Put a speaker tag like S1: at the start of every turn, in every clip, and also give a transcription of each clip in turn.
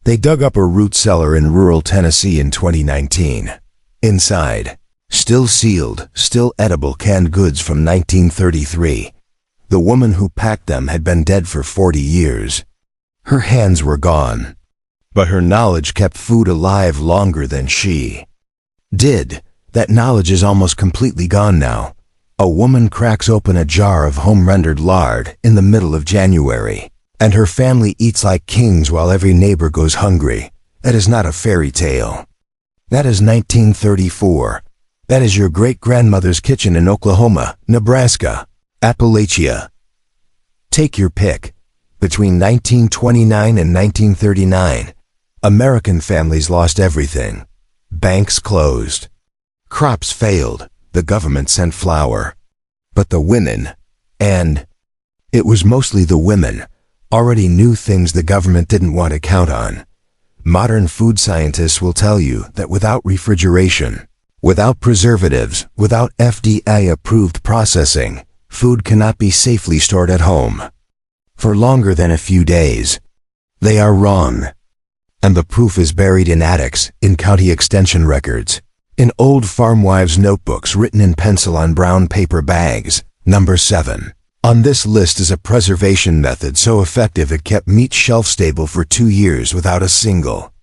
S1: They dug up a root cellar in rural Tennessee in 2019. Inside, still sealed, still edible canned goods from 1933. The woman who packed them had been dead for 40 years. Her hands were gone, but her knowledge kept food alive longer than she did. That knowledge is almost completely gone now. A woman cracks open a jar of home-rendered lard in the middle of January, and her family eats like kings while every neighbor goes hungry. That is not a fairy tale. That is 1934. That is your great-grandmother's kitchen in Oklahoma, Nebraska, Appalachia. Take your pick. Between 1929 and 1939, American families lost everything. Banks closed. Crops failed. The government sent flour. But the women, and it was mostly the women, already knew things the government didn't want to count on. Modern food scientists will tell you that without refrigeration, without preservatives, without FDA-approved processing, food cannot be safely stored at home for longer than a few days. They are wrong. And the proof is buried in attics, in county extension records, in old farmwives' notebooks written in pencil on brown paper bags. Number 7. On this list is a preservation method so effective it kept meat shelf-stable for 2 years without a single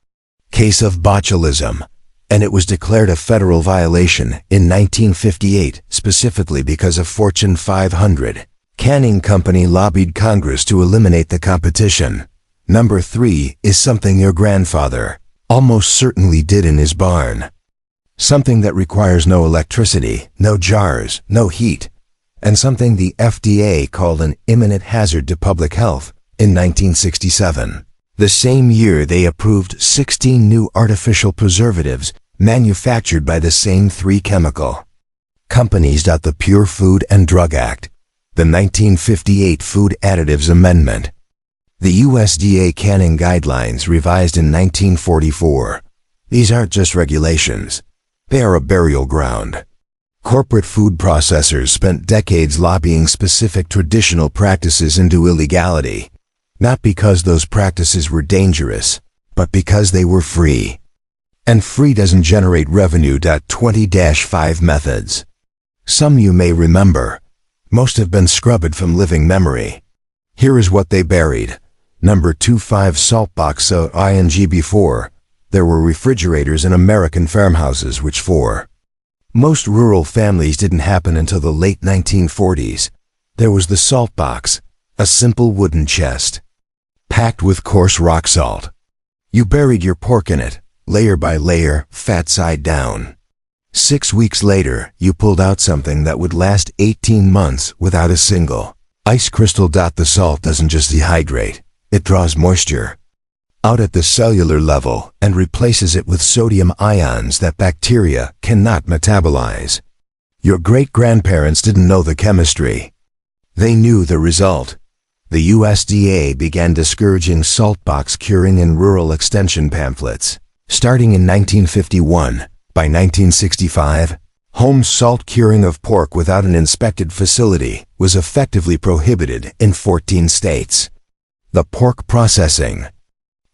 S1: case of botulism, and it was declared a federal violation in 1958 specifically because a Fortune 500 canning company lobbied Congress to eliminate the competition. Number 3 is something your grandfather almost certainly did in his barn. Something that requires no electricity, no jars, no heat, and something the FDA called an imminent hazard to public health in 1967. The same year they approved 16 new artificial preservatives manufactured by the same 3 chemical companies. The Pure Food and Drug Act, the 1958 Food Additives Amendment, the USDA Canning Guidelines revised in 1944. These aren't just regulations. They are a burial ground. Corporate food processors spent decades lobbying specific traditional practices into illegality, not because those practices were dangerous, but because they were free. And free doesn't generate revenue. 20-5 methods. Some you may remember. Most have been scrubbed from living memory. Here is what they buried. Number 25 Saltbox. So before, there were refrigerators in American farmhouses which for most rural families didn't happen until the late 1940s. There was the salt box, a simple wooden chest, packed with coarse rock salt. You buried your pork in it, layer by layer, fat side down. 6 weeks later, you pulled out something that would last 18 months without a single ice crystal. The salt doesn't just dehydrate, it draws moisture out at the cellular level and replaces it with sodium ions that bacteria cannot metabolize. Your great-grandparents didn't know the chemistry. They knew the result. The USDA began discouraging saltbox curing in rural extension pamphlets. Starting in 1951, by 1965, home salt curing of pork without an inspected facility was effectively prohibited in 14 states. The pork processing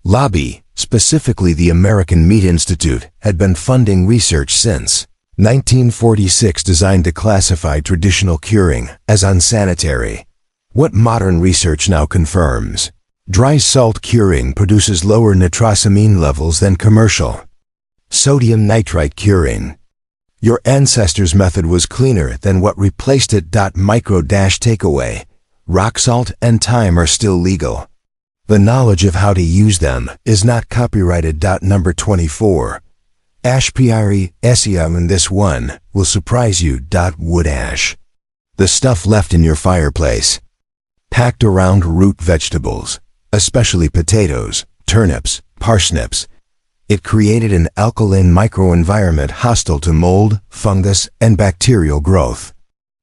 S1: lobby, specifically the American Meat Institute, had been funding research since 1946 designed to classify traditional curing as unsanitary. What modern research now confirms? Dry salt curing produces lower nitrosamine levels than commercial sodium nitrite curing. Your ancestors' method was cleaner than what replaced it. Micro-takeaway. Rock salt and thyme are still legal. The knowledge of how to use them is not copyrighted. Number 24. Ashpyri Esium, and this one will surprise you. Wood ash. The stuff left in your fireplace, packed around root vegetables, especially potatoes, turnips, parsnips. It created an alkaline microenvironment hostile to mold, fungus, and bacterial growth.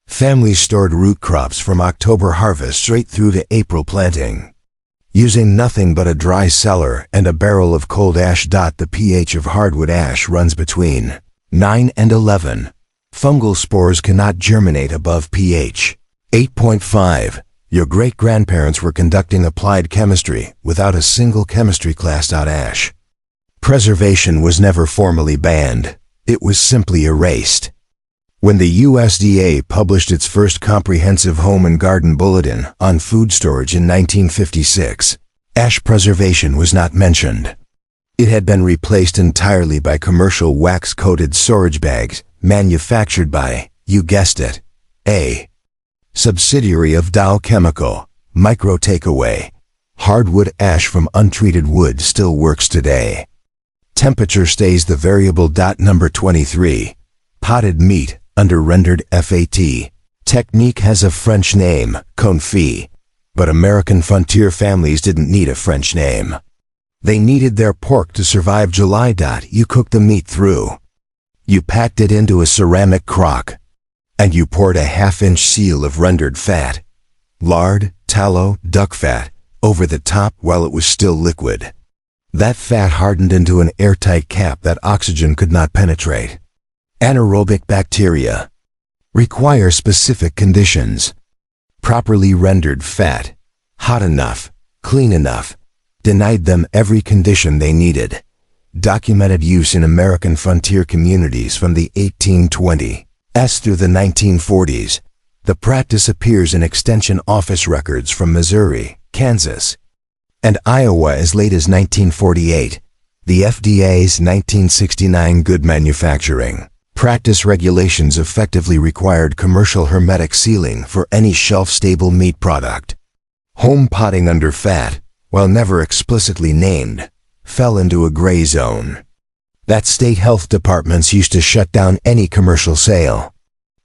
S1: Families stored root crops from October harvest straight through to April planting, using nothing but a dry cellar and a barrel of cold ash. The pH of hardwood ash runs between 9 and 11. Fungal spores cannot germinate above pH 8.5. Your great-grandparents were conducting applied chemistry without a single chemistry class. Ash preservation was never formally banned. It was simply erased. When the USDA published its first comprehensive home and garden bulletin on food storage in 1956, ash preservation was not mentioned. It had been replaced entirely by commercial wax-coated storage bags manufactured by, you guessed it, a subsidiary of Dow Chemical. Micro takeaway: hardwood ash from untreated wood still works today. Temperature stays the variable. Number 23. Potted meat, under rendered FAT. Technique has a French name, confit. But American frontier families didn't need a French name. They needed their pork to survive July. You cooked the meat through. You packed it into a ceramic crock. And you poured a half-inch seal of rendered fat, lard, tallow, duck fat, over the top while it was still liquid. That fat hardened into an airtight cap that oxygen could not penetrate. Anaerobic bacteria require specific conditions. Properly rendered fat, hot enough, clean enough, denied them every condition they needed. Documented use in American frontier communities from the 1820s through the 1940s. The practice appears in extension office records from Missouri, Kansas, and Iowa as late as 1948. The FDA's 1969 Good Manufacturing Practice regulations effectively required commercial hermetic sealing for any shelf-stable meat product. Home potting under fat, while never explicitly named, fell into a gray zone. That state health departments used to shut down any commercial sale.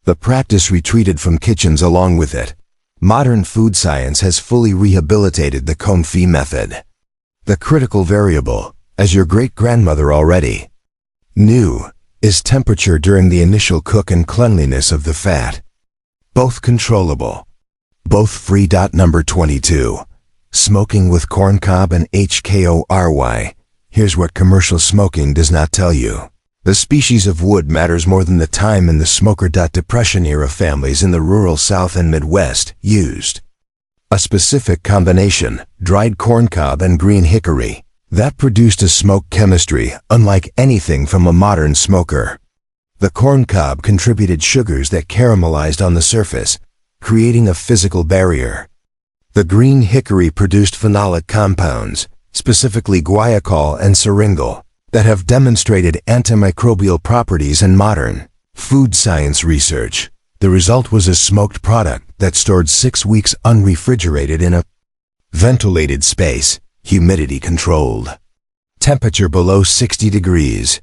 S1: The practice retreated from kitchens along with it. Modern food science has fully rehabilitated the confit method. The critical variable, as your great-grandmother already knew, is temperature during the initial cook and cleanliness of the fat. Both controllable. Both free. Number 22. Smoking with corncob and HKORY. Here's what commercial smoking does not tell you. The species of wood matters more than the time in the smoker. Depression-era families in the rural South and Midwest used a specific combination, dried corncob and green hickory, that produced a smoke chemistry unlike anything from a modern smoker. The corncob contributed sugars that caramelized on the surface, creating a physical barrier. The green hickory produced phenolic compounds, specifically guaiacol and syringal, that have demonstrated antimicrobial properties in modern food science research. The result was a smoked product that stored 6 weeks unrefrigerated in a ventilated space, humidity controlled. Temperature below 60 degrees.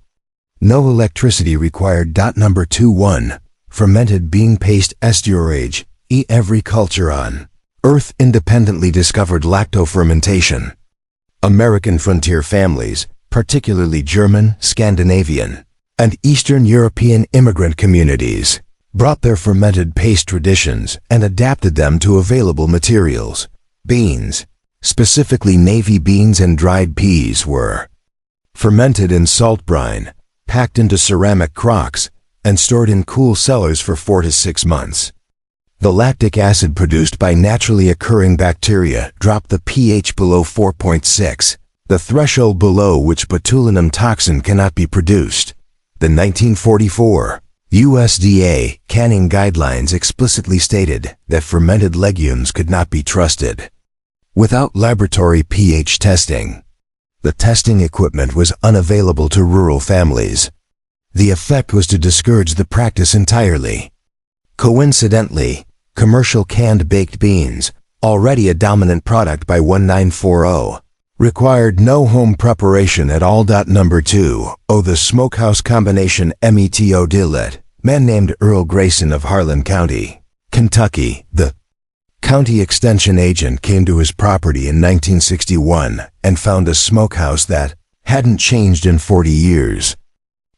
S1: No electricity required. Number 21. Fermented bean paste esturage. Every culture on Earth independently discovered lactofermentation. American frontier families, particularly German, Scandinavian, and Eastern European immigrant communities, brought their fermented paste traditions and adapted them to available materials. Beans, specifically navy beans and dried peas, were fermented in salt brine, packed into ceramic crocks, and stored in cool cellars for 4 to 6 months. The lactic acid produced by naturally occurring bacteria dropped the pH below 4.6, the threshold below which botulinum toxin cannot be produced. The 1944 USDA canning guidelines explicitly stated that fermented legumes could not be trusted without laboratory pH testing. The testing equipment was unavailable to rural families. The effect was to discourage the practice entirely. Coincidentally, commercial canned baked beans, already a dominant product by 1940, required no home preparation at all. Number 2. The smokehouse combination METO Dillett. Man named Earl Grayson of Harlan County, Kentucky. The county extension agent came to his property in 1961 and found a smokehouse that hadn't changed in 40 years.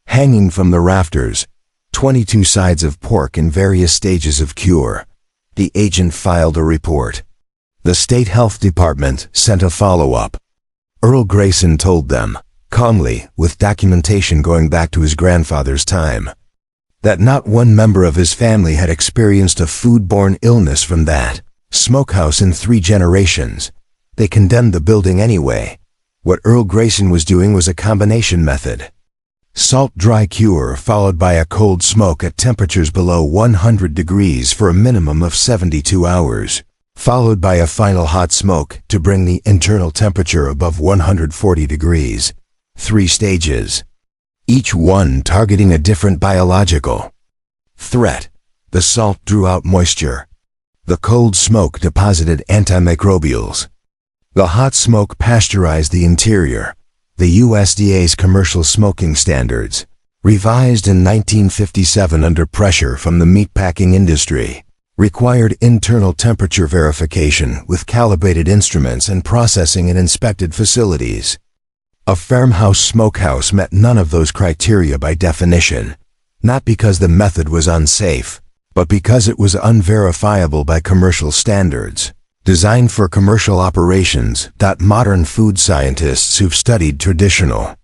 S1: Hanging from the rafters, 22 sides of pork in various stages of cure. The agent filed a report. The state health department sent a follow-up. Earl Grayson told them, calmly, with documentation going back to his grandfather's time, that not one member of his family had experienced a foodborne illness from that. Smokehouse in 3 generations. They condemned the building anyway. What Earl Grayson was doing was a combination method. Salt dry cure followed by a cold smoke at temperatures below 100 degrees for a minimum of 72 hours, followed by a final hot smoke to bring the internal temperature above 140 degrees. 3 stages, each one targeting a different biological threat. The salt drew out moisture. The cold smoke deposited antimicrobials. The hot smoke pasteurized the interior. The USDA's commercial smoking standards, revised in 1957 under pressure from the meatpacking industry, required internal temperature verification with calibrated instruments and processing in inspected facilities. A farmhouse smokehouse met none of those criteria by definition, not because the method was unsafe, but because it was unverifiable by commercial standards. Designed for commercial operations. Modern food scientists who've studied traditional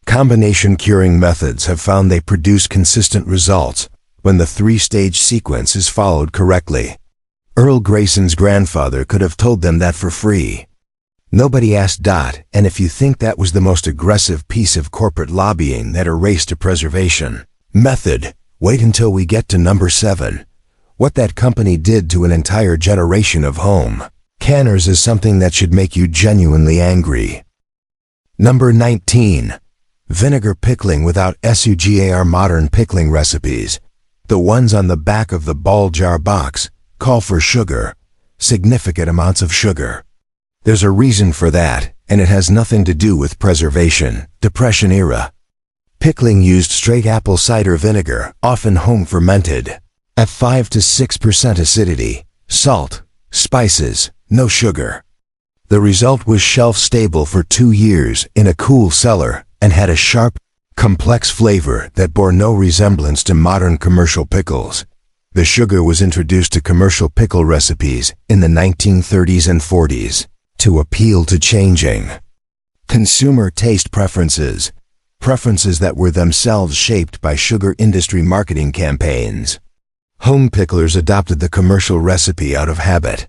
S1: combination curing methods have found they produce consistent results when the 3-stage sequence is followed correctly. Earl Grayson's grandfather could have told them that for free. Nobody asked. And if you think that was the most aggressive piece of corporate lobbying that erased a preservation method, wait until we get to number 7. What that company did to an entire generation of home canners is something that should make you genuinely angry. Number 19. Vinegar pickling without sugar. Modern pickling recipes, the ones on the back of the ball jar box, call for sugar, significant amounts of sugar. There's a reason for that, and it has nothing to do with preservation. Depression era. Pickling used straight apple cider vinegar, often home fermented, at 5 to 6% acidity, salt, spices, no sugar. The result was shelf-stable for 2 years in a cool cellar and had a sharp, complex flavor that bore no resemblance to modern commercial pickles. The sugar was introduced to commercial pickle recipes in the 1930s and 40s to appeal to changing consumer taste preferences that were themselves shaped by sugar industry marketing campaigns. Home picklers adopted the commercial recipe out of habit.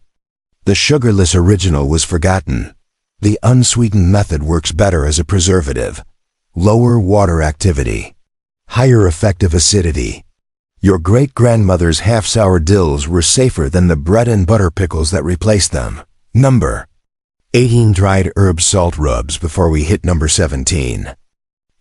S1: The sugarless original was forgotten. The unsweetened method works better as a preservative. Lower water activity, higher effective acidity. Your great-grandmother's half-sour dills were safer than the bread and butter pickles that replaced them. Number 18. Dried herb salt rubs. Before we hit number 17.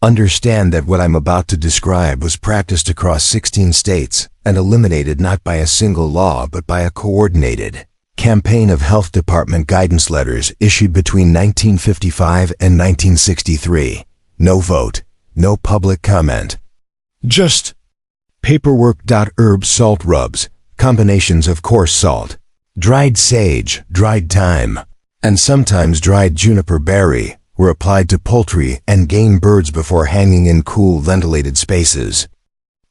S1: Understand that what I'm about to describe was practiced across 16 states and eliminated not by a single law but by a coordinated campaign of health department guidance letters issued between 1955 and 1963. No vote, no public comment. Just paperwork. Herb salt rubs, combinations of coarse salt, dried sage, dried thyme, and sometimes dried juniper berry, were applied to poultry and game birds before hanging in cool, ventilated spaces.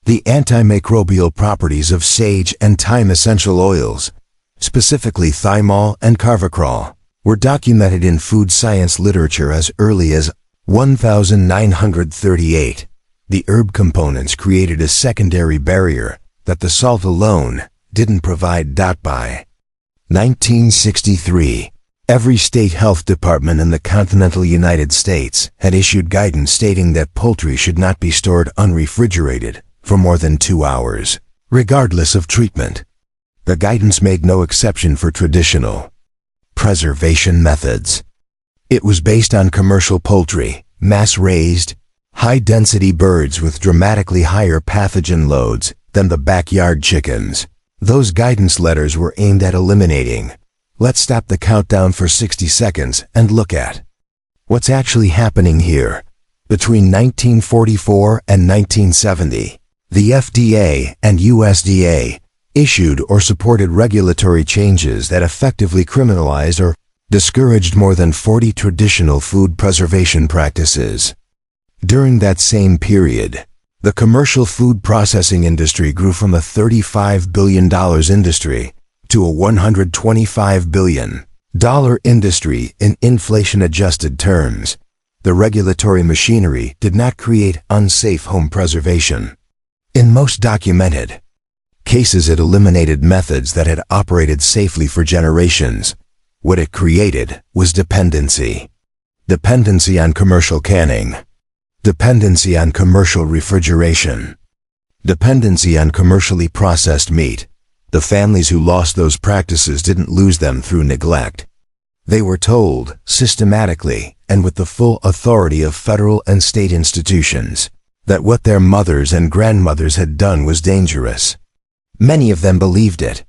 S1: The antimicrobial properties of sage and thyme essential oils, specifically thymol and carvacrol, were documented in food science literature as early as 1938. The herb components created a secondary barrier that the salt alone didn't provide. By 1963, every state health department in the continental United States had issued guidance stating that poultry should not be stored unrefrigerated for more than 2 hours, regardless of treatment. The guidance made no exception for traditional preservation methods. It was based on commercial poultry, mass-raised, high-density birds with dramatically higher pathogen loads than the backyard chickens. Those guidance letters were aimed at eliminating. Let's stop the countdown for 60 seconds and look at what's actually happening here. Between 1944 and 1970, the FDA and USDA issued or supported regulatory changes that effectively criminalized or discouraged more than 40 traditional food preservation practices. During that same period, the commercial food processing industry grew from a $35 billion industry to a $125 billion industry in inflation-adjusted terms. The regulatory machinery did not create unsafe home preservation. In most documented cases it eliminated methods that had operated safely for generations. What it created was dependency. Dependency on commercial canning. Dependency on commercial refrigeration. Dependency on commercially processed meat. The families who lost those practices didn't lose them through neglect. They were told, systematically, and with the full authority of federal and state institutions, that what their mothers and grandmothers had done was dangerous. Many of them believed it.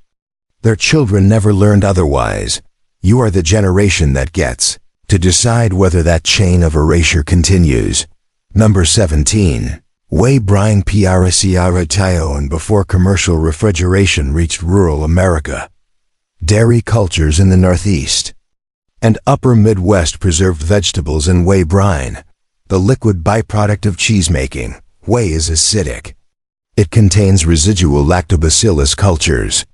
S1: Their children never learned otherwise. You are the generation that gets to decide whether that chain of erasure continues. Number 17. Whey brine and before commercial refrigeration reached rural America. Dairy cultures in the Northeast and Upper Midwest preserved vegetables in whey brine, the liquid byproduct of cheesemaking. Whey is acidic. It contains residual lactobacillus cultures.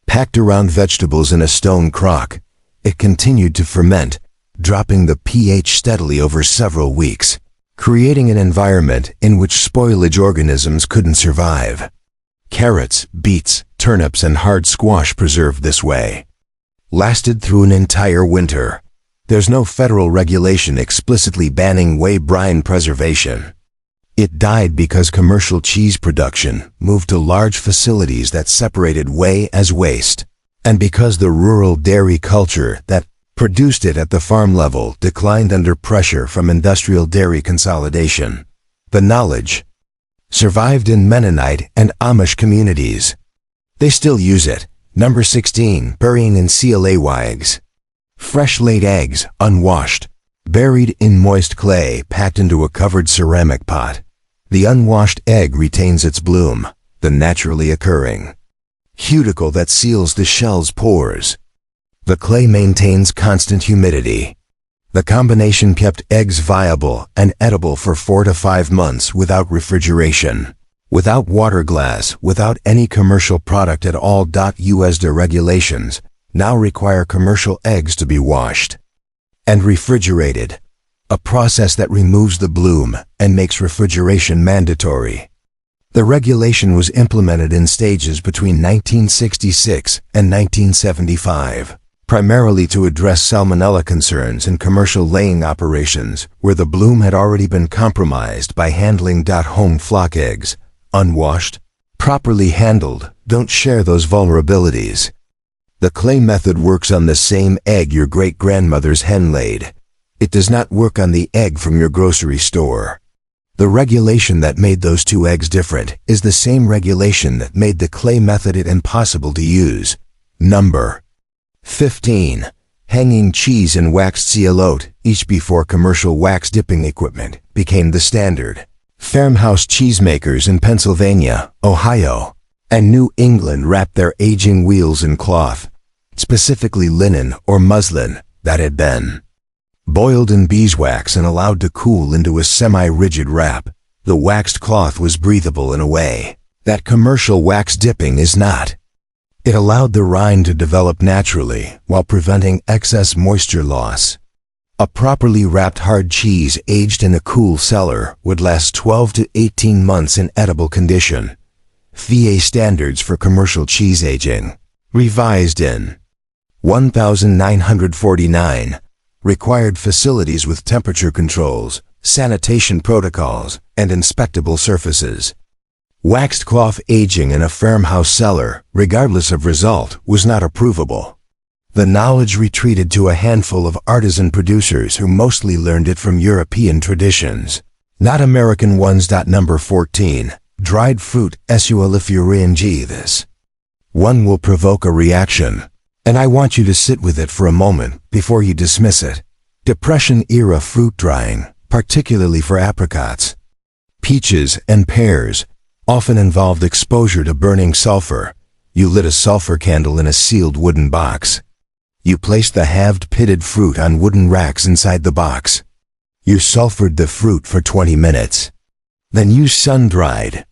S1: Packed around vegetables in a stone crock, it continued to ferment, dropping the pH steadily over several weeks, creating an environment in which spoilage organisms couldn't survive. Carrots, beets, turnips, and hard squash preserved this way lasted through an entire winter. There's no federal regulation explicitly banning whey brine preservation. It died because commercial cheese production moved to large facilities that separated whey as waste, and because the rural dairy culture that produced it at the farm level declined under pressure from industrial dairy consolidation. The knowledge survived in Mennonite and Amish communities. They still use it. Number 16. Burying in CLA eggs. Fresh-laid eggs, unwashed, buried in moist clay packed into a covered ceramic pot. The unwashed egg retains its bloom, the naturally occurring cuticle that seals the shell's pores. The clay maintains constant humidity. The combination kept eggs viable and edible for 4 to 5 months without refrigeration, without water glass, without any commercial product at all. USDA regulations now require commercial eggs to be washed and refrigerated, a process that removes the bloom and makes refrigeration mandatory. The regulation was implemented in stages between 1966 and 1975, primarily to address salmonella concerns in commercial laying operations where the bloom had already been compromised by handling. Home flock eggs, unwashed, properly handled, don't share those vulnerabilities. The clay method works on the same egg your great-grandmother's hen laid. It does not work on the egg from your grocery store. The regulation that made those two eggs different is the same regulation that made the clay method impossible to use. Number 15. Hanging cheese in waxed seal oat, each before commercial wax dipping equipment became the standard. Farmhouse cheesemakers in Pennsylvania, Ohio, and New England wrapped their aging wheels in cloth, specifically linen or muslin, that had been boiled in beeswax and allowed to cool into a semi-rigid wrap. The waxed cloth was breathable in a way that commercial wax dipping is not. It allowed the rind to develop naturally while preventing excess moisture loss. A properly wrapped hard cheese aged in a cool cellar would last 12 to 18 months in edible condition. FDA standards for commercial cheese aging, revised in 1949, required facilities with temperature controls, sanitation protocols, and inspectable surfaces. Waxed cloth aging in a farmhouse cellar, regardless of result, was not approvable. The knowledge retreated to a handful of artisan producers who mostly learned it from European traditions, not American ones. Number 14. Dried fruit. This one will provoke a reaction, and I want you to sit with it for a moment before you dismiss it. Depression-era fruit drying, particularly for apricots, peaches, and pears, often involved exposure to burning sulfur. You lit a sulfur candle in a sealed wooden box. You placed the halved pitted fruit on wooden racks inside the box. You sulfured the fruit for 20 minutes. Then you sun-dried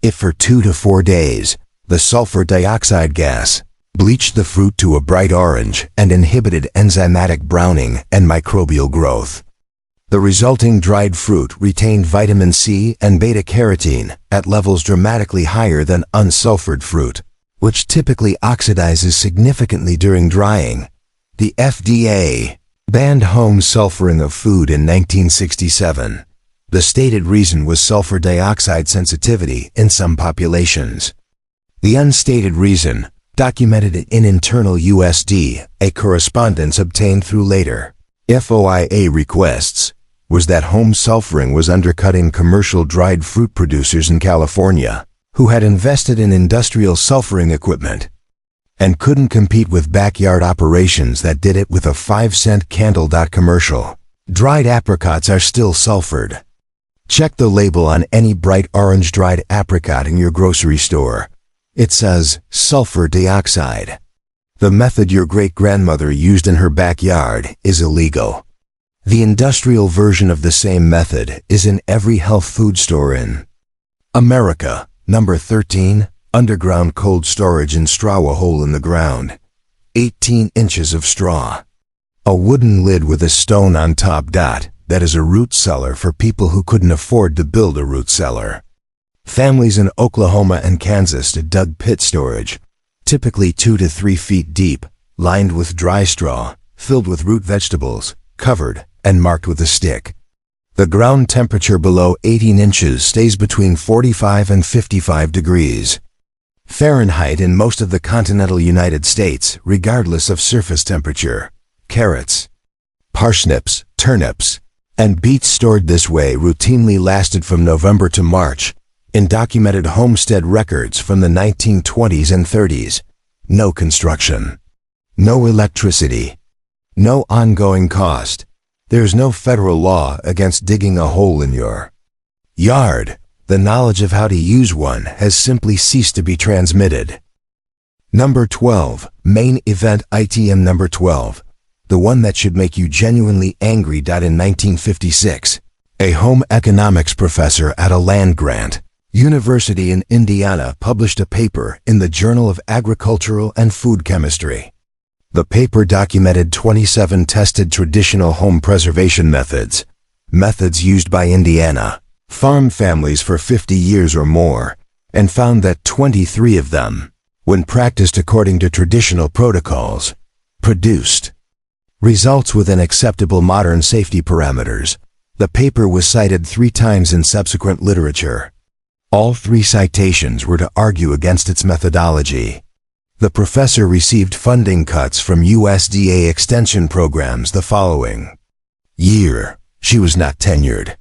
S1: it for 2 to 4 days. The sulfur dioxide gas bleached the fruit to a bright orange and inhibited enzymatic browning and microbial growth. The resulting dried fruit retained vitamin C and beta-carotene at levels dramatically higher than unsulfured fruit, which typically oxidizes significantly during drying. The FDA banned home sulfuring of food in 1967. The stated reason was sulfur dioxide sensitivity in some populations. The unstated reason, documented in internal USDA correspondence obtained through later FOIA requests, was that home sulfuring was undercutting commercial dried fruit producers in California, who had invested in industrial sulfuring equipment and couldn't compete with backyard operations that did it with a 5-cent candle. Commercial dried apricots are still sulfured. Check the label on any bright orange dried apricot in your grocery store. It says sulfur dioxide. The method your great-grandmother used in her backyard is illegal. The industrial version of the same method is in every health food store in America. Number 13, underground cold storage in straw, a hole in the ground. 18 inches of straw. A wooden lid with a stone on top. That is a root cellar for people who couldn't afford to build a root cellar. Families in Oklahoma and Kansas dug pit storage, typically 2 to 3 feet deep, lined with dry straw, filled with root vegetables, covered and marked with a stick. The ground temperature below 18 inches stays between 45 and 55 degrees Fahrenheit in most of the continental United States, regardless of surface temperature. Carrots, parsnips, turnips, and beets stored this way routinely lasted from November to March in documented homestead records from the 1920s and 30s. No construction, no electricity, no ongoing cost. There's no federal law against digging a hole in your yard. The knowledge of how to use one has simply ceased to be transmitted. Number 12, main event item. Number 12, the one that should make you genuinely angry. In 1956, a home economics professor at a land-grant university in Indiana published a paper in the Journal of Agricultural and Food Chemistry. The paper documented 27 tested traditional home preservation methods used by Indiana farm families for 50 years or more, and found that 23 of them, when practiced according to traditional protocols, produced results within acceptable modern safety parameters. The paper was cited 3 times in subsequent literature. All 3 citations were to argue against its methodology. The professor received funding cuts from USDA extension programs the following year. She was not tenured.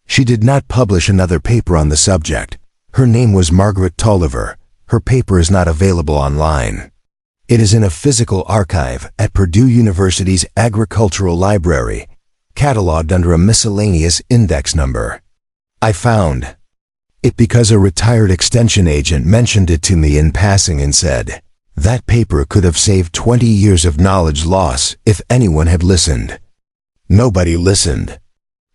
S1: She did not publish another paper on the subject. Her name was Margaret Tolliver. Her paper is not available online. It is in a physical archive at Purdue University's Agricultural Library, cataloged under a miscellaneous index number. I found it because a retired extension agent mentioned it to me in passing and said, "That paper could have saved 20 years of knowledge loss if anyone had listened." Nobody listened.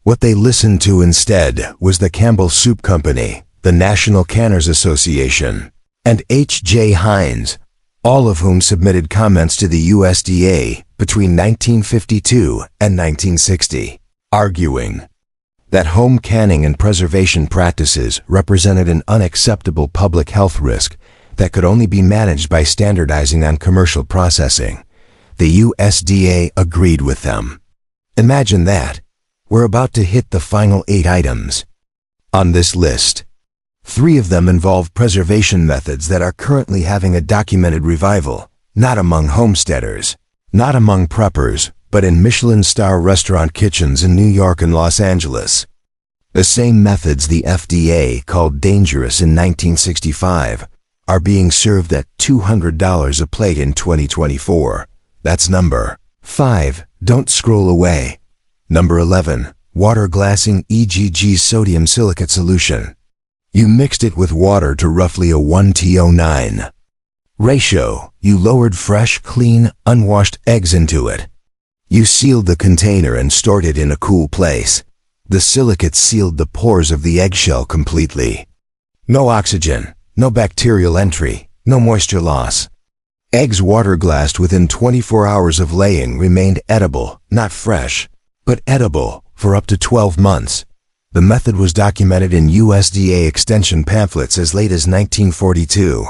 S1: What they listened to instead was the Campbell Soup Company, the National Canners Association, and H.J. Heinz, all of whom submitted comments to the USDA between 1952 and 1960, arguing that home canning and preservation practices represented an unacceptable public health risk that could only be managed by standardizing on commercial processing. The USDA agreed with them. Imagine that. We're about to hit the final 8 items on this list. 3 of them involve preservation methods that are currently having a documented revival, not among homesteaders, not among preppers, but in Michelin star restaurant kitchens in New York and Los Angeles. The same methods the FDA called dangerous in 1965 are being served at $200 a plate in 2024. That's number 5. Don't scroll away. Number 11. Water glassing EGG sodium silicate solution. You mixed it with water to roughly a 1:9 ratio. You lowered fresh, clean, unwashed eggs into it. You sealed the container and stored it in a cool place. The silicate sealed the pores of the eggshell completely. No oxygen, no bacterial entry, no moisture loss. Eggs water glassed within 24 hours of laying remained edible, not fresh, but edible, for up to 12 months. The method was documented in USDA extension pamphlets as late as 1942.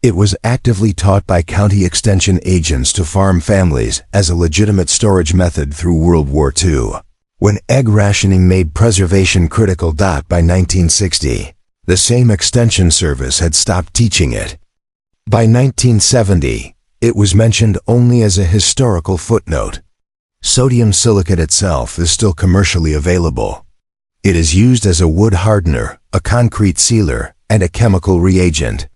S1: It was actively taught by county extension agents to farm families as a legitimate storage method through World War II. When egg rationing made preservation critical. By 1960, the same extension service had stopped teaching it. By 1970, it was mentioned only as a historical footnote. Sodium silicate itself is still commercially available. It is used as a wood hardener, a concrete sealer, and a chemical reagent.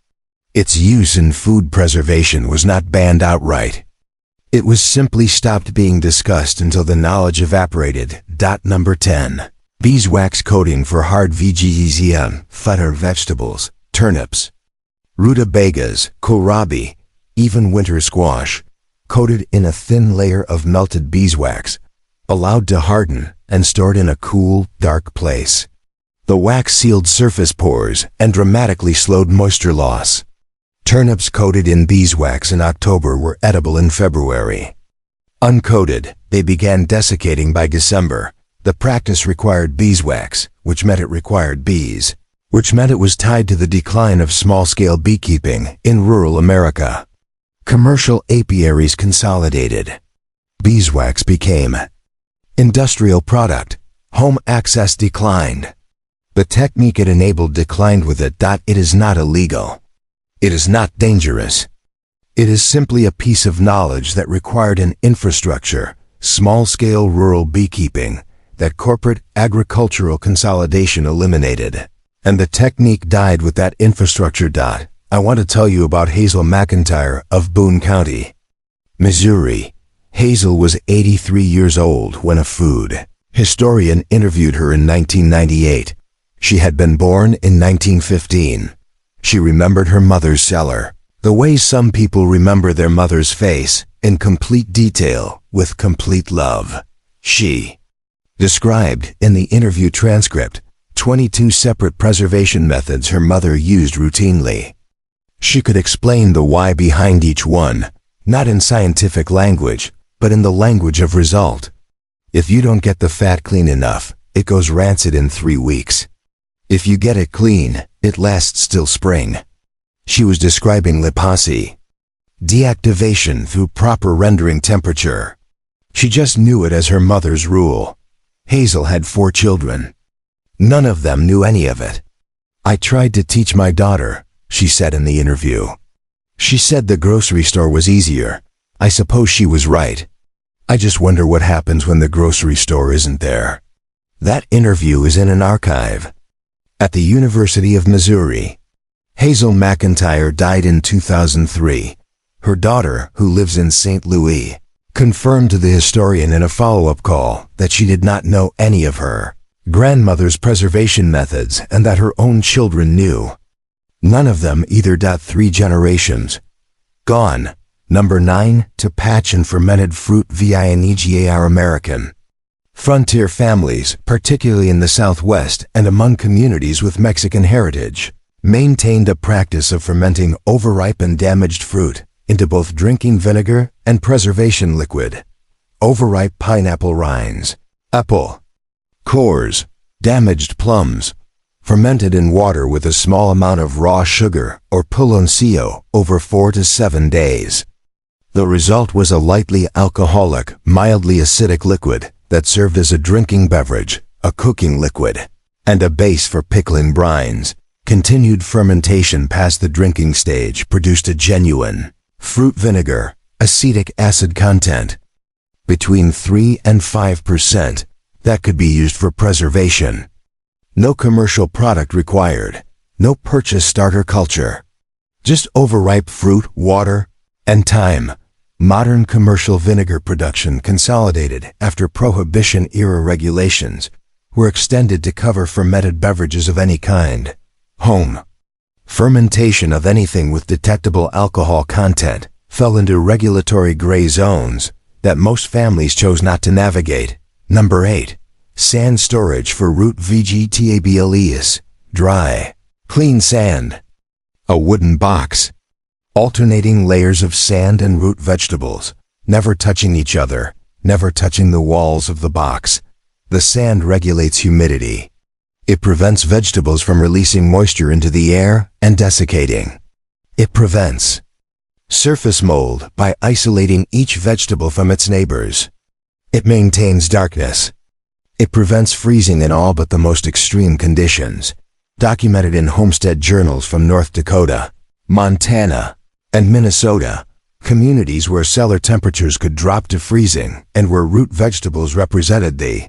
S1: Its use in food preservation was not banned outright. It was simply stopped being discussed until the knowledge evaporated. Number 10. Beeswax coating for hard veggies, fodder vegetables, turnips, rutabagas, kohlrabi, even winter squash, coated in a thin layer of melted beeswax, allowed to harden and stored in a cool, dark place. The wax sealed surface pores and dramatically slowed moisture loss. Turnips coated in beeswax in October were edible in February. Uncoated, they began desiccating by December. The practice required beeswax, which meant it required bees, which meant it was tied to the decline of small-scale beekeeping in rural America. Commercial apiaries consolidated. Beeswax became industrial product. Home access declined. The technique it enabled declined with it. It is not illegal. It is not dangerous. It is simply a piece of knowledge that required an infrastructure, small-scale rural beekeeping, that corporate agricultural consolidation eliminated. And the technique died with that infrastructure. I want to tell you about Hazel McIntyre of Boone County, Missouri. Hazel was 83 years old when a food historian interviewed her in 1998. She had been born in 1915. She remembered her mother's cellar, the way some people remember their mother's face, in complete detail, with complete love. She described, in the interview transcript, 22 separate preservation methods her mother used routinely. She could explain the why behind each one, not in scientific language, but in the language of result. If you don't get the fat clean enough, it goes rancid in 3 weeks. If you get it clean, it lasts till spring. She was describing liposy, deactivation through proper rendering temperature. She just knew it as her mother's rule. Hazel had 4 children. None of them knew any of it. I tried to teach my daughter, she said in the interview. She said the grocery store was easier. I suppose she was right. I just wonder what happens when the grocery store isn't there. That interview is in an archive. At the University of Missouri. Hazel McIntyre died in 2003. Her daughter, who lives in St. Louis, confirmed to the historian in a follow-up call that she did not know any of her grandmother's preservation methods and that her own children knew. None of them either. 3 generations. Gone. Number 9, to patch and fermented fruit vinegar. American frontier families, particularly in the Southwest and among communities with Mexican heritage, maintained a practice of fermenting overripe and damaged fruit into both drinking vinegar and preservation liquid. Overripe pineapple rinds, apple cores, damaged plums, fermented in water with a small amount of raw sugar or piloncillo over 4 to 7 days. The result was a lightly alcoholic, mildly acidic liquid that served as a drinking beverage, a cooking liquid, and a base for pickling brines. Continued fermentation past the drinking stage produced a genuine fruit vinegar, acetic acid content, between 3 and 5%, that could be used for preservation. No commercial product required, no purchase starter culture. Just overripe fruit, water, and time. Modern commercial vinegar production consolidated after Prohibition-era regulations were extended to cover fermented beverages of any kind. Home fermentation of anything with detectable alcohol content fell into regulatory gray zones that most families chose not to navigate. Number 8. Sand storage for root vegetables. Dry, clean sand. A wooden box. Alternating layers of sand and root vegetables, never touching each other, never touching the walls of the box. The sand regulates humidity. It prevents vegetables from releasing moisture into the air and desiccating. It prevents surface mold by isolating each vegetable from its neighbors. It maintains darkness. It prevents freezing in all but the most extreme conditions, documented in homestead journals from North Dakota, Montana, and Minnesota, communities where cellar temperatures could drop to freezing and where root vegetables represented the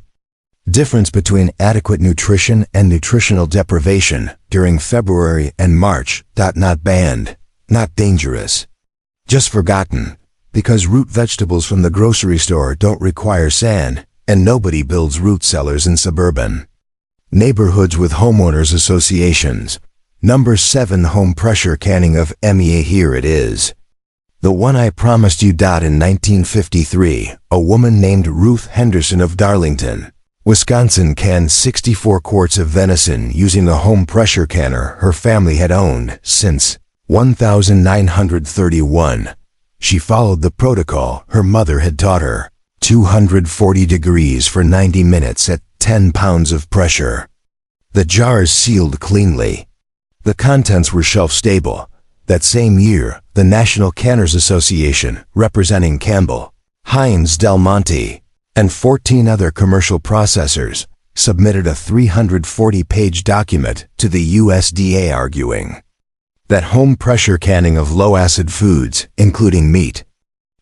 S1: difference between adequate nutrition and nutritional deprivation during February and March. Not banned, not dangerous, just forgotten, because root vegetables from the grocery store don't require sand, and nobody builds root cellars in suburban neighborhoods with homeowners associations. Number 7 home pressure canning of MEA. Here it is. The one I promised you. In 1953, a woman named Ruth Henderson of Darlington, Wisconsin canned 64 quarts of venison using the home pressure canner her family had owned since 1931. She followed the protocol her mother had taught her. 240 degrees for 90 minutes at 10 pounds of pressure. The jars sealed cleanly. The contents were shelf-stable. That same year, the National Canners Association, representing Campbell, Heinz Del Monte, and 14 other commercial processors, submitted a 340-page document to the USDA arguing that home pressure canning of low-acid foods, including meat,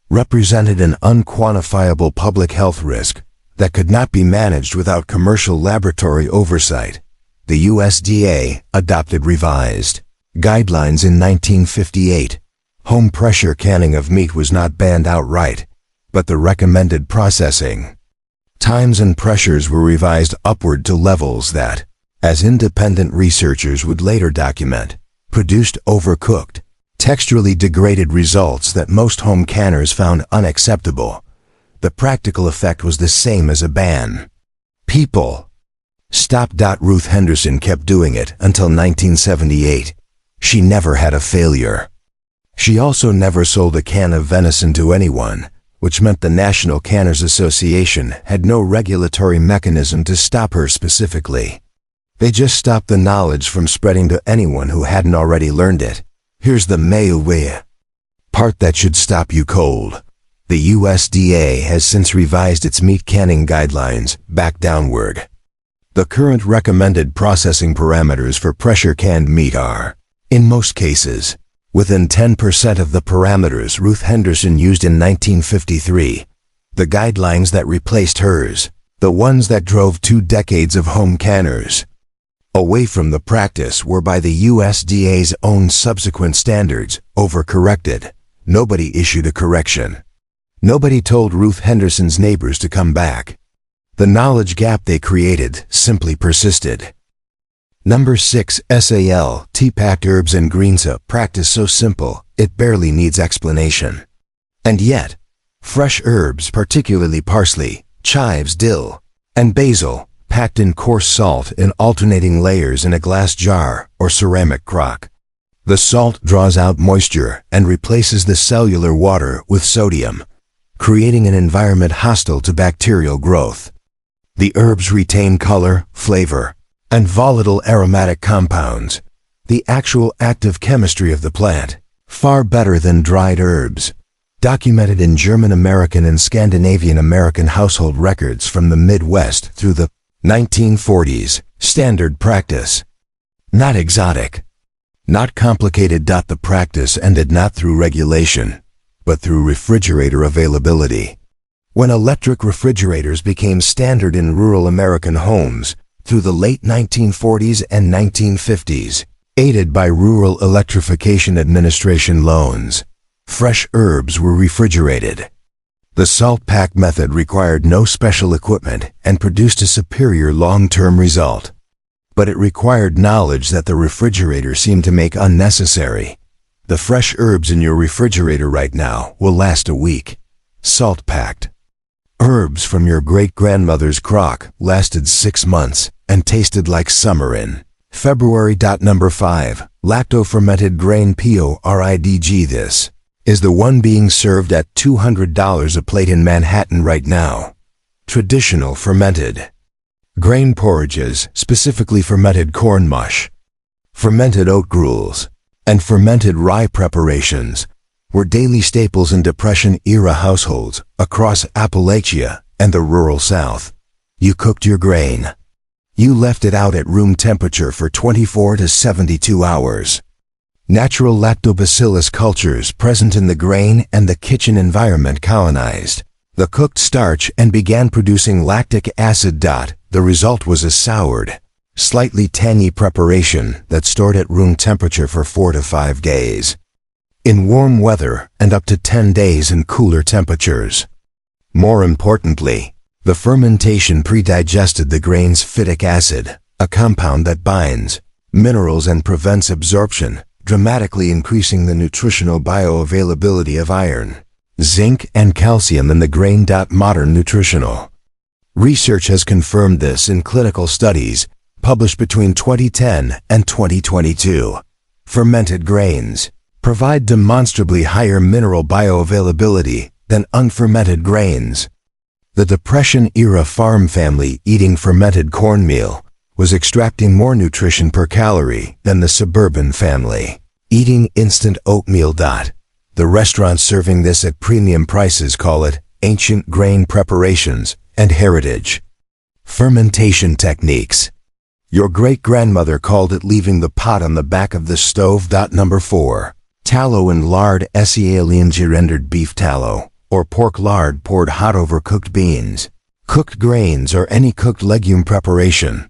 S1: represented an unquantifiable public health risk that could not be managed without commercial laboratory oversight. The USDA adopted revised guidelines in 1958. Home pressure canning of meat was not banned outright, but the recommended processing times and pressures were revised upward to levels that, as independent researchers would later document, produced overcooked, texturally degraded results that most home canners found unacceptable. The practical effect was the same as a ban. People stopped. Ruth Henderson kept doing it until 1978. She never had a failure. She also never sold a can of venison to anyone, which meant the National Canners Association had no regulatory mechanism to stop her specifically. They just stopped the knowledge from spreading to anyone who hadn't already learned it. Here's the part that should stop you cold. The USDA has since revised its meat canning guidelines back downward. The current recommended processing parameters for pressure canned meat are, in most cases, within 10% of the parameters Ruth Henderson used in 1953. The guidelines that replaced hers, the ones that drove 2 decades of home canners away from the practice, were by the USDA's own subsequent standards overcorrected. Nobody issued a correction. Nobody told Ruth Henderson's neighbors to come back. The knowledge gap they created simply persisted. Number 6 SAL Tea-packed herbs and greens. A practice so simple, it barely needs explanation. And yet, fresh herbs, particularly parsley, chives, dill, and basil, packed in coarse salt in alternating layers in a glass jar or ceramic crock. The salt draws out moisture and replaces the cellular water with sodium, creating an environment hostile to bacterial growth. The herbs retain color, flavor, and volatile aromatic compounds, the actual active chemistry of the plant, far better than dried herbs. Documented in German American and Scandinavian American household records from the Midwest through the 1940s, standard practice. Not exotic. Not complicated. The practice ended not through regulation, but through refrigerator availability. When electric refrigerators became standard in rural American homes through the late 1940s and 1950s, aided by Rural Electrification Administration loans, fresh herbs were refrigerated. The salt pack method required no special equipment and produced a superior long-term result. But it required knowledge that the refrigerator seemed to make unnecessary. The fresh herbs in your refrigerator right now will last a week. Salt-packed. Herbs from your great-grandmother's crock lasted 6 months and tasted like summer in February. Number 5. Lacto-fermented grain porridge. This is the one being served at $200 a plate in Manhattan right now. Traditional fermented Grain porridges, specifically fermented corn mush, fermented oat gruels, and fermented rye preparations, were daily staples in Depression-era households across Appalachia and the rural South. You cooked your grain. You left it out at room temperature for 24 to 72 hours. Natural lactobacillus cultures present in the grain and the kitchen environment colonized the cooked starch and began producing lactic acid. The result was a soured, slightly tangy preparation that stored at room temperature for 4 to 5 days. In warm weather and up to 10 days in cooler temperatures. More importantly, the fermentation pre-digested the grain's phytic acid, a compound that binds minerals and prevents absorption, dramatically increasing the nutritional bioavailability of iron, zinc, and calcium in the grain. Modern nutritional research has confirmed this in clinical studies published between 2010 and 2022. Fermented grains provide demonstrably higher mineral bioavailability than unfermented grains. The Depression-era farm family eating fermented cornmeal was extracting more nutrition per calorie than the suburban family eating instant oatmeal. The restaurants serving this at premium prices call it ancient grain preparations and heritage fermentation techniques. Your great-grandmother called it leaving the pot on the back of the stove. Number 4. Tallow and lard. Rendered beef tallow or pork lard poured hot over cooked beans, cooked grains, or any cooked legume preparation,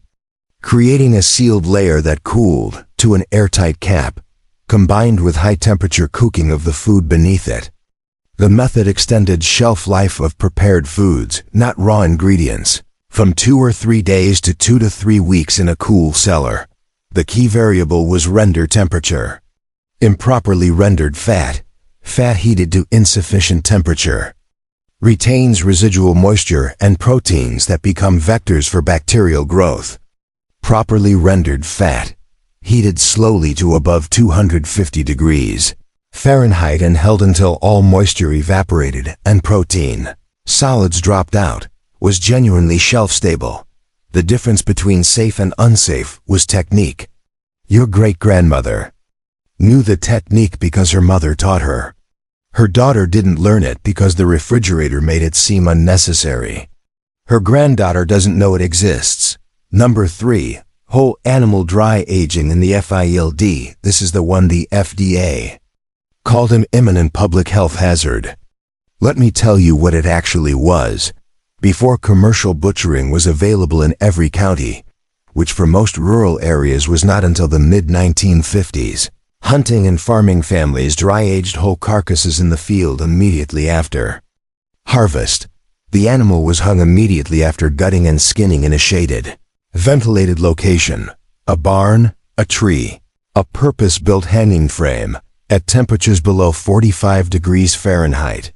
S1: creating a sealed layer that cooled to an airtight cap, combined with high-temperature cooking of the food beneath it. The method extended shelf life of prepared foods, not raw ingredients, from 2 or 3 days to 2 to 3 weeks in a cool cellar. The key variable was render temperature. Improperly rendered fat heated to insufficient temperature, retains residual moisture and proteins that become vectors for bacterial growth. Properly rendered fat, heated slowly to above 250 degrees Fahrenheit and held until all moisture evaporated and protein solids dropped out, was genuinely shelf-stable. The difference between safe and unsafe was technique. Your great-grandmother knew the technique because her mother taught her. Her daughter didn't learn it because the refrigerator made it seem unnecessary. Her granddaughter doesn't know it exists. Number 3. Whole animal dry aging in the field. This is the one the FDA called an imminent public health hazard. Let me tell you what it actually was. Before commercial butchering was available in every county, which for most rural areas was not until the mid-1950s, hunting and farming families dry-aged whole carcasses in the field immediately after harvest. The animal was hung immediately after gutting and skinning in a shaded, ventilated location, a barn, a tree, a purpose-built hanging frame, at temperatures below 45 degrees Fahrenheit.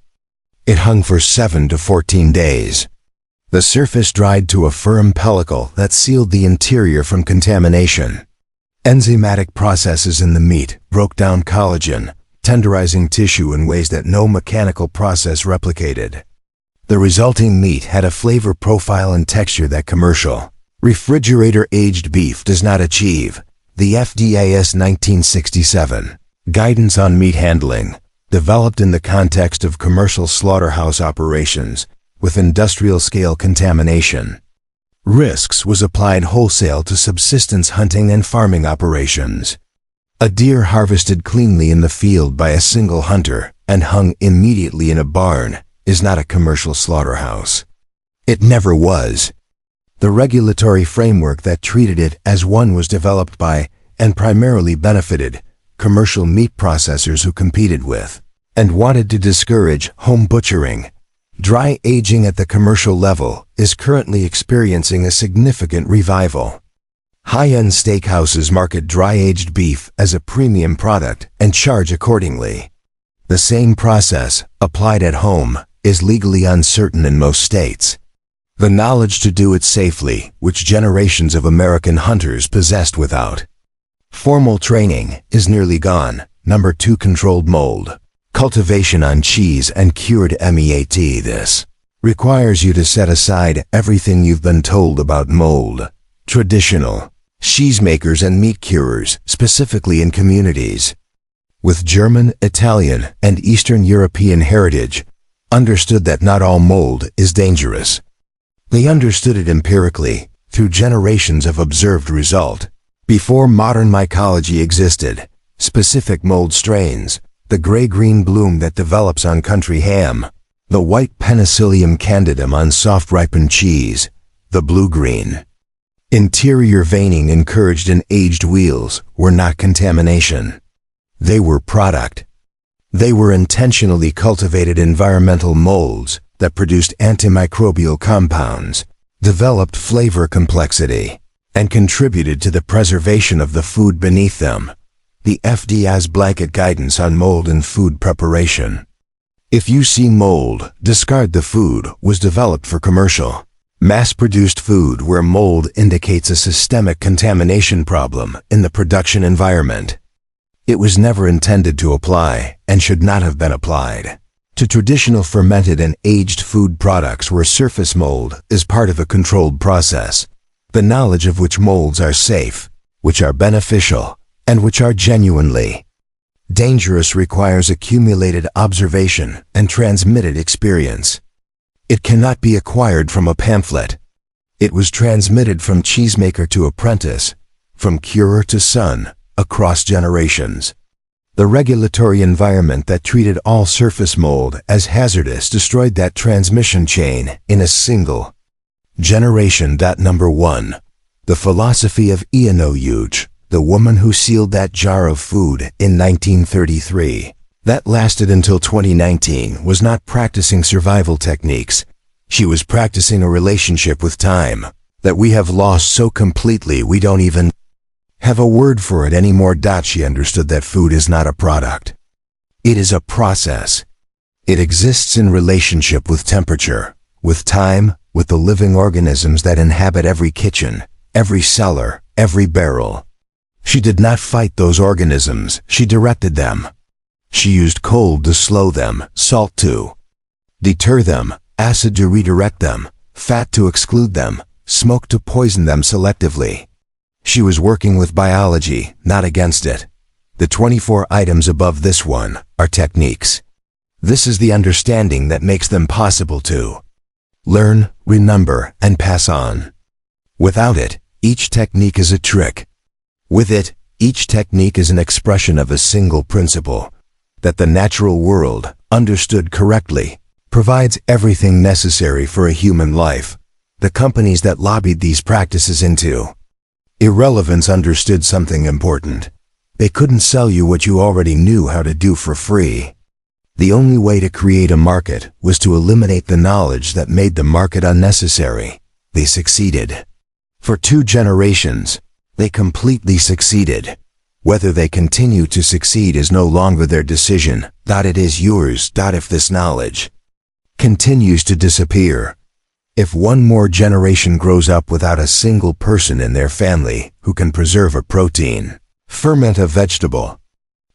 S1: It hung for 7 to 14 days. The surface dried to a firm pellicle that sealed the interior from contamination. Enzymatic processes in the meat broke down collagen, tenderizing tissue in ways that no mechanical process replicated. The resulting meat had a flavor profile and texture that commercial, refrigerator-aged beef does not achieve. The FDA's 1967 Guidance on Meat Handling, developed in the context of commercial slaughterhouse operations with industrial-scale contamination risks, was applied wholesale to subsistence hunting and farming operations. A deer harvested cleanly in the field by a single hunter and hung immediately in a barn is not a commercial slaughterhouse. It never was. The regulatory framework that treated it as one was developed by, and primarily benefited, commercial meat processors who competed with, and wanted to discourage, home butchering. Dry aging at the commercial level is currently experiencing a significant revival. High-end steakhouses market dry-aged beef as a premium product and charge accordingly. The same process, applied at home, is legally uncertain in most states. The knowledge to do it safely, which generations of American hunters possessed without formal training, is nearly gone. Number 2. Controlled mold cultivation on cheese and cured meat. This requires you to set aside everything you've been told about mold. Traditional cheesemakers and meat curers, specifically in communities with German, Italian, and Eastern European heritage, understood that not all mold is dangerous. They understood it empirically, through generations of observed result. Before modern mycology existed, specific mold strains, the gray-green bloom that develops on country ham, the white Penicillium candidum on soft-ripened cheese, the blue-green interior veining encouraged in aged wheels, were not contamination. They were product. They were intentionally cultivated environmental molds that produced antimicrobial compounds, developed flavor complexity, and contributed to the preservation of the food beneath them. The FDA's blanket guidance on mold in food preparation. If you see mold, discard the food was developed for commercial, mass-produced food where mold indicates a systemic contamination problem in the production environment. It was never intended to apply, and should not have been applied, to traditional fermented and aged food products where surface mold is part of a controlled process, the knowledge of which molds are safe, which are beneficial, and which are genuinely dangerous requires accumulated observation and transmitted experience. It cannot be acquired from a pamphlet. It was transmitted from cheesemaker to apprentice, from curer to son, across generations. The regulatory environment that treated all surface mold as hazardous destroyed that transmission chain in a single generation. Number 1. The philosophy of Ianouche, the woman who sealed that jar of food in 1933. That lasted until 2019, was not practicing survival techniques. She was practicing a relationship with time that we have lost so completely we don't even have a word for it anymore. She understood that food is not a product. It is a process. It exists in relationship with temperature, with time, with the living organisms that inhabit every kitchen, every cellar, every barrel. She did not fight those organisms, she directed them. She used cold to slow them, salt to deter them, acid to redirect them, fat to exclude them, smoke to poison them selectively. She was working with biology, not against it. The 24 items above this one are techniques. This is the understanding that makes them possible to learn, remember, and pass on. Without it, each technique is a trick. With it, each technique is an expression of a single principle, that the natural world, understood correctly, provides everything necessary for a human life. The companies that lobbied these practices into irrelevance understood something important. They couldn't sell you what you already knew how to do for free. The only way to create a market was to eliminate the knowledge that made the market unnecessary. They succeeded. For 2 generations, they completely succeeded. Whether they continue to succeed is no longer their decision. It is yours. If this knowledge continues to disappear, if one more generation grows up without a single person in their family who can preserve a protein, ferment a vegetable,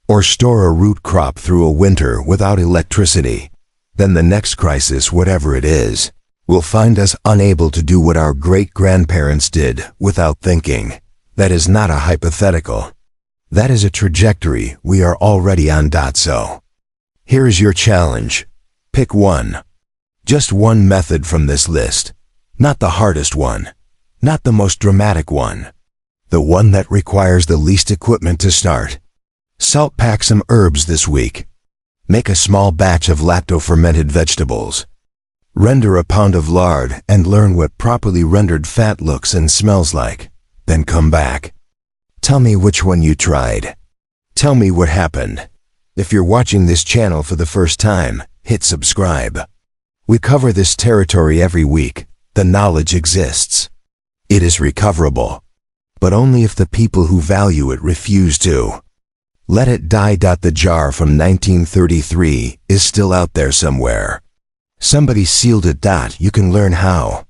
S1: or store a root crop through a winter without electricity, then the next crisis, whatever it is, will find us unable to do what our great-grandparents did without thinking. That is not a hypothetical. That is a trajectory we are already on. So, here is your challenge. Pick one. Just one method from this list. Not the hardest one. Not the most dramatic one. The one that requires the least equipment to start. Salt pack some herbs this week. Make a small batch of lacto-fermented vegetables. Render a pound of lard and learn what properly rendered fat looks and smells like. Then come back. Tell me which one you tried. Tell me what happened. If you're watching this channel for the first time, hit subscribe. We cover this territory every week. The knowledge exists. It is recoverable. But only if the people who value it refuse to let it die. The jar from 1933 is still out there somewhere. Somebody sealed it. You can learn how.